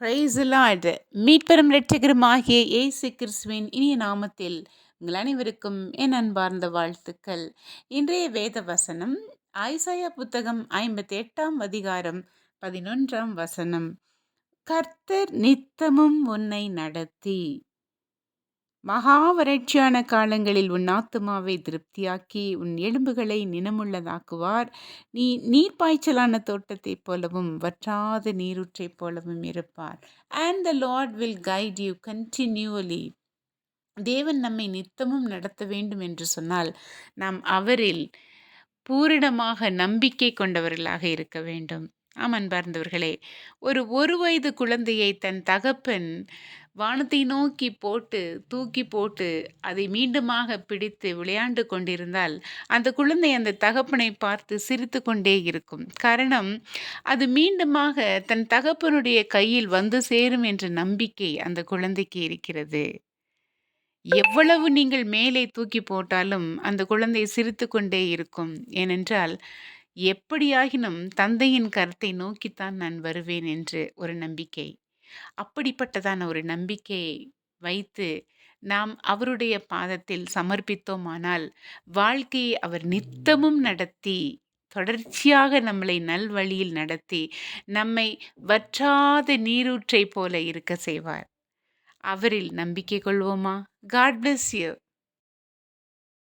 Price Lord. மீட்பெரும் இரட்சகருமாகிய இயேசு கிறிஸ்துவின் இனிய நாமத்தில் உங்கள் அனைவருக்கும் என் அன்பார்ந்த வாழ்த்துக்கள். இன்றைய வேத வசனம் ஐசாயா புத்தகம் 58ஆம் அதிகாரம் 11ஆம் வசனம். கர்த்தர் நித்தமும் உன்னை நடத்தி மகா வறட்சியான காலங்களில் உன் ஆத்துமாவை திருப்தியாக்கி உன் எலும்புகளை நினமுள்ளதாக்குவார். நீ நீர்ப்பாய்ச்சலான தோட்டத்தைப் போலவும் வற்றாத நீரூற்றைப் போலவும் இருப்பார். And the Lord will guide you continually. தேவன் நம்மை நித்தமும் நடத்த வேண்டும் என்று சொன்னால் நாம் அவரில் பூரணமாக நம்பிக்கை கொண்டவர்களாக இருக்க வேண்டும். ஆம் அன்பார்ந்தவர்களே, ஒரு வயது குழந்தையை தன் தகப்பன் வானத்தை நோக்கி தூக்கி போட்டு அதை மீண்டுமாக பிடித்து விளையாண்டு கொண்டிருந்தால் அந்த குழந்தை அந்த தகப்பனை பார்த்து சிரித்து கொண்டே இருக்கும். காரணம், அது மீண்டுமாக தன் தகப்பனுடைய கையில் வந்து சேரும் என்ற நம்பிக்கை அந்த குழந்தைக்கு இருக்கிறது. எவ்வளவு நீங்கள் மேலே தூக்கி போட்டாலும் அந்த குழந்தை சிரித்து கொண்டே இருக்கும். ஏனென்றால், எப்படியாகினும் தந்தையின் கரத்தை நோக்கித்தான் நான் வருவேன் என்று ஒரு நம்பிக்கை. அப்படிப்பட்டதான ஒரு நம்பிக்கையை வைத்து நாம் அவருடைய பாதத்தில் சமர்ப்பித்தோமானால், வாழ்க்கையை அவர் நித்தமும் நடத்தி, தொடர்ச்சியாக நம்மளை நல்வழியில் நடத்தி, நம்மை வற்றாத நீரூற்றைப் போல இருக்க செய்வார். அவரில் நம்பிக்கை கொள்வோமா? God bless you.